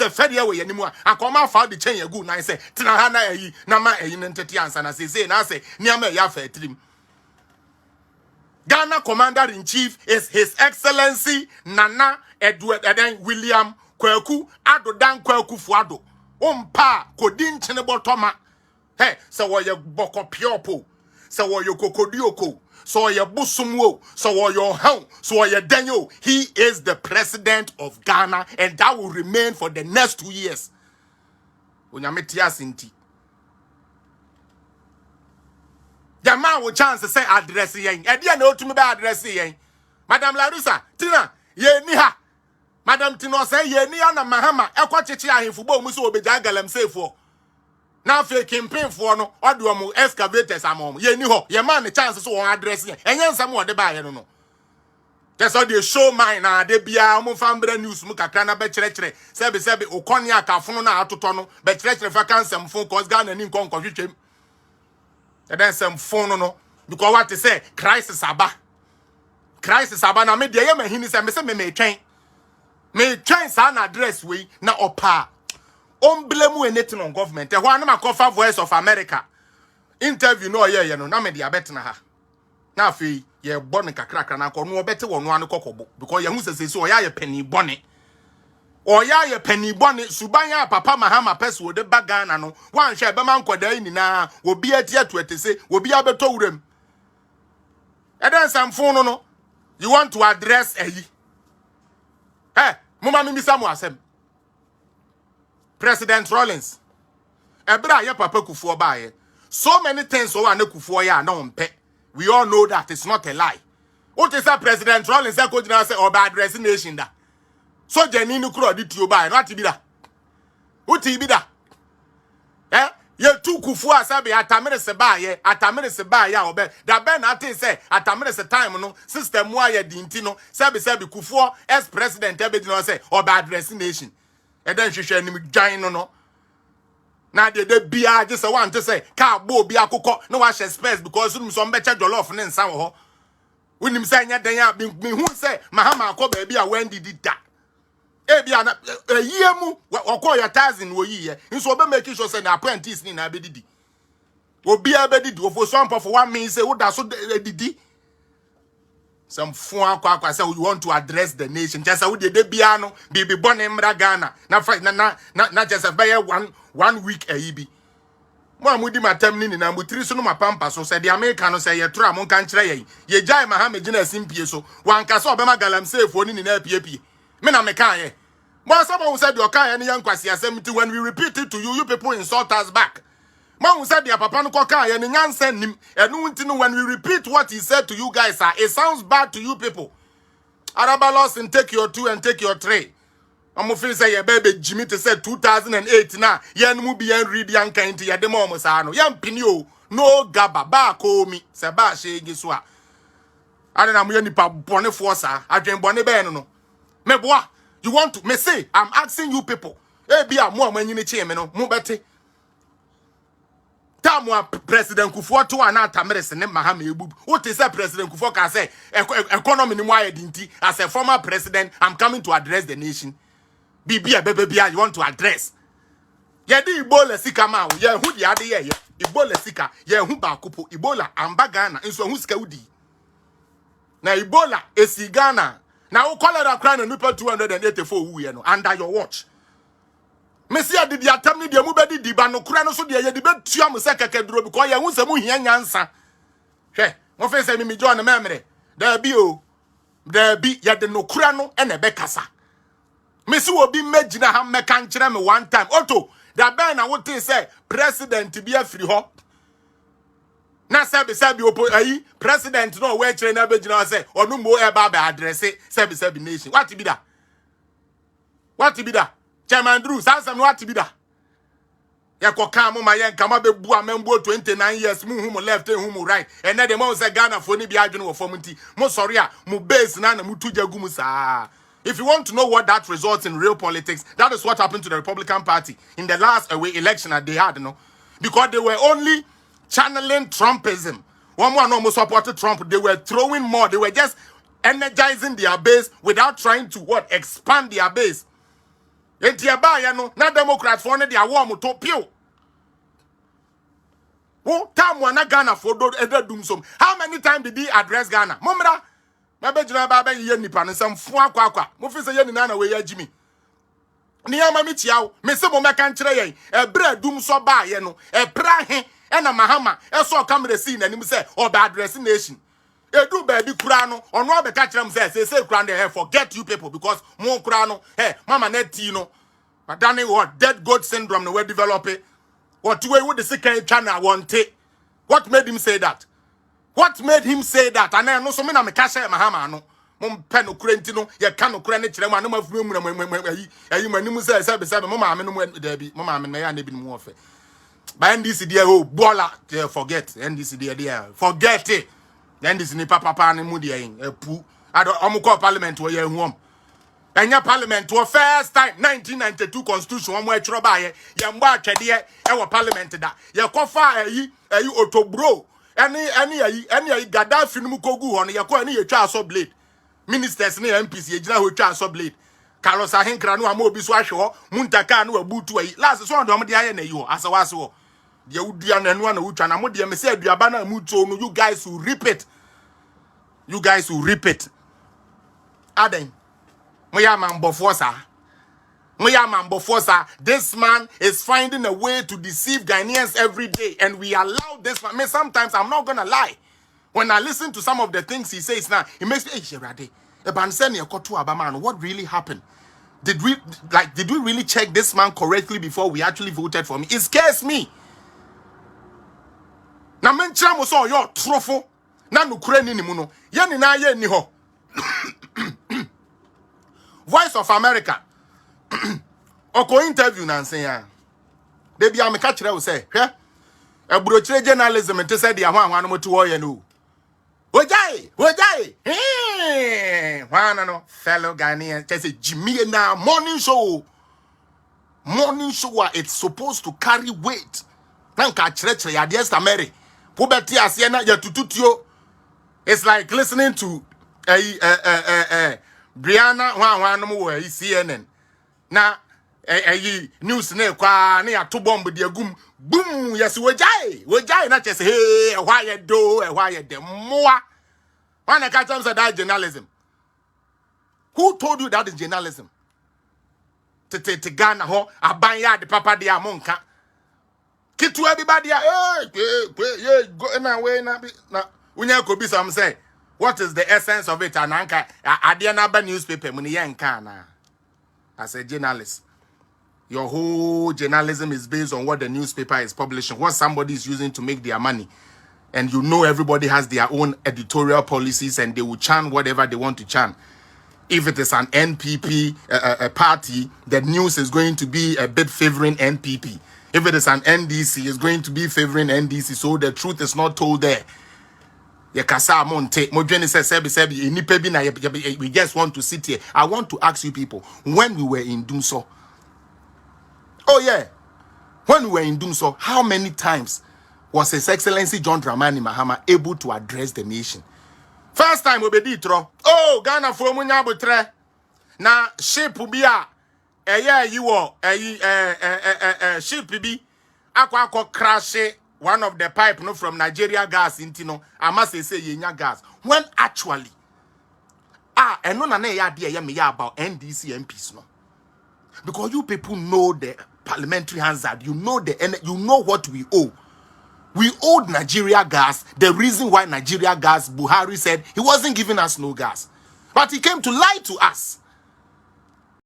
se fedia we yanimwa akoma fa de chen yagu nan se tena ha na ayi na ma ayi ntete ansa na se na se niam ya fa atrim. Ghana Commander-in-Chief is His Excellency Nana Edward William Kwaku Adodan Kwaku Fuado. Umpa kodin chenebotoma. Hey, so wa ye boko piopo. So wa ye kokodioko. So ye busumwo. So wa ye hon. So wa ye denyo. He is the president of Ghana and that will remain for the next 2 years. Unyametia sinti. The man will chance to say address yen. E dia na otumi be address yen. Madam Larissa, Tina, ye ni ha. Madam Tino say ye ni na mahama ekwacheche ahemfo bo mu so obeja galam sefo. Na fe campaign for no odo mu excavators amom. Ye ni ho. Ye man the chance so won address yen. Enye nsam wo de ba ye no. Just how they show mine na de bia omo fambra news mu kakra na be kire sebe okoni akafono na atoto no be kire fa kansem fon cause Ghana ni nkon kwhwetwem. And then some phone no because what to say crisis aba na me dey me hini say me train san address we na opa on blame anything on government e ho na makofa Voice of America interview no ye no na me dey abet na ha na afi ye bone kakrakra na ko no obete wono an kokobo because ye hu say so ye penny bone Oya ye penny bonnet, Subanya papa mahama pes wo de bagana no. Wan hwe be man kwada ni na obi atia to etese, obi abeto wurem. E den sam phone no. You want to address eyi. Eh, mama mi samu asem. President Rawlings. Ebra ye papa Kufuor bae. So many things o ane Kufuor ya na ompe. We all know that it's not a lie. What is that President Rawlings say ko jina say oba address nation da. So Jenny kuro di tio ba no ati bi da. Uti bi da. Eh? Ye tu Kufuor asabe atamere se ba ya obe. Da ben ati say atamere se time no system wa ye di nti no sabe Kufuor as president ebe di no say oba address nation. E den hwehwe nim gyan no. Na de bia je say wan to say ka bo bi akokọ no wa share space because some beche jollof ne nsa wo ho. Unim say nya den ya me hu say mahama akọ ba bia wan didi da. Ebia na yemu okọ ya 1000 wo yiye nso obe make sure say na apprentice ni na abedidi obi abedidi ofo some for 1 minute say wo da so didi some fun akwa say you want to address the nation just say wo de bia no bibi bone mra Ghana na just say 1 week ayibi mo amudi matam ni na mutiri so no mapampa so say the American no say ye tro am kan kire ye jai Mahama gina simpie so wan ka so obema galam sefo ni na piepie me na me kan ye. But someone said your car and young kwasi assembly when we repeat it to you, you people insult us back. Man said your papa no car and young send him and when we repeat what he said to you guys, it sounds bad to you people. Arabalos and take your 2 and take your 3. I'm feel say your baby Jimmy to say 2008 now. Yan mubi and read young kind to your demo mosano. Yan pinyo no gaba ba call me seba she giswa. I don't know any pa bonne force. I dream bonne no. Me boy. You want to me say I'm asking you people. Eh bia mo amanyini che me no mo bete. Tamwa President Kufuor to ana tamere se ne Mahama ebu. What is that President Kufuor can say economy ni mo ayedinti as a former president I'm coming to address the nation. Bibia bebebia you want to address. Ye di Ebola sika ma wo ye hu di ade ye Ebola sika ye hu ba kopo Ebola amba Ghana nso hu sika udi. Na Ebola esi Ghana. Now, cholera crying and 284 who you know under your watch. Messia did the attempt the mubedi di bano crano so the debate tuam sekeke dro because ya hu se mu hia nyansa. Hwe, mo fe se mi John memory. There be ya de no crano and a bekasa. Messi will be megina ha meka nkyere me one time. Otto, da ben na what say president be a free ho. Na sebi opo ayi president no we kire na begina say onu mo e ba address sebi nation what be that Chairman Drew sansam no what be that ya ko kan mo ma ye nka ma be bu amembo 29 years mu hu mo left hu mo right and then the mo say Ghana for ni bi adwene wo form nti mo sorry a mo base na mo tuja gum sa. If you want to know what that results in real politics, that is what happened to the Republican Party in the last election that they had, you know, because they were only channeling Trumpism. One more almost supported Trump. They were throwing more. They were just energizing their base without trying to expand their base. Enti eba ye no na Democrats for ne dia warm to pio. Wo time na Ghana for do Dumsor. How many times did he address Ghana? Momra na be jina ba ye nipa no sam fu akwa. Mo fi se ye ni na we ya jimi. Ni ama mi tiawo, me se mo meka nkire yen. Ebra Dumsor ba ye no, ebra he e na Mahama e so camera see na nim se oba address nation. Edu baby kura no, ono obeka kire m say kura dey forget you people because mo kura no, hey, mama net no. Madani what dead goat syndrome no we develop it. What way would the second channel want it? What made him say that? What made him say that? And I know so me na me ka say Mahama no. Mom pen no kurenti no, ye ka no kura ne kire ma no mafu mu na ayi manim say mo ma me no there bi, mo ma me ya na bi no ofe. By NDC there oh bola forget NDC there forget it. Then this ni papa ni mu there in pu ado omo parliament wo ye hu Enya parliament wo first time 1992 constitution omo etro ba ye mbo atwede e wo parliament da ye kofa ayi otobro eni Gaddafi num kogu ho no ye ko eni ye twa aso blade ministers ni MPs ye gina ho twa aso blade Carlos Ahenkra no ama obi so ahwe ho muntaka no abutu ayi last so ndo mo de aye na yi ho asawase ho de udua na anu na wutwa na mo de me say aduaba na mutuo no you guys will repeat aden Moya Mambofosa. This man is finding a way to deceive Ghanaians every day, and we allow this man. I mean, sometimes I'm not gonna lie. When I listen to some of the things he says now, it makes me, hey, Sherade, what really happened? Did we really check this man correctly before we actually voted for him? It scares me. Na menchira mo so yo trofo na nukure ni mu no. Ye ni na ye ni ho. Voice of America. Oko interview na nsen ya. De bia me ka kire wo say, hwe. Eburochire journalism ente say dia hwan no moto wo ye no. Ojai. Hwan no fellow Ghanaian say Jimmy na morning show. Morning show it's supposed to carry weight. Na ka kire ya dear Mary. Pobeti ase na ya tututio. It's like listening to Brianna hwan no mo CNN na news na kwa na ya to bomb de agum boom yes wojai na chese hey why you do why you dem moa when I catch them say that journalism. Who told you that is journalism? Te Ghana ho abanya de papa de amonka kitu everybody go na way na unya ko bi some say what is the essence of it? And anka Adianaba newspaper muni yankana. As a journalist, your whole journalism is based on what the newspaper is publishing, what somebody is using to make their money. And you know everybody has their own editorial policies and they will chant whatever they want to chant. If it is an NPP a party, the news is going to be a bit favoring NPP. If it is an NDC, it's going to be favoring NDC. So the truth is not told there. We just want to sit here. I want to ask you people, when we were in Dumsor, when we were in Dumsor, how many times was His Excellency John Dramani Mahama able to address the nation? First time we be ditro. Oh, Ghana for munya butre. Na ship bi a ship bi akwa crash one of the pipe no from Nigeria gas intino I must say yenya gas when actually and no na ya dey me about NDC MPs no, because you people know the parliamentary hazard, you know what we owe. We owed Nigeria gas. The reason why Nigeria gas, Buhari said he wasn't giving us no gas, but he came to lie to us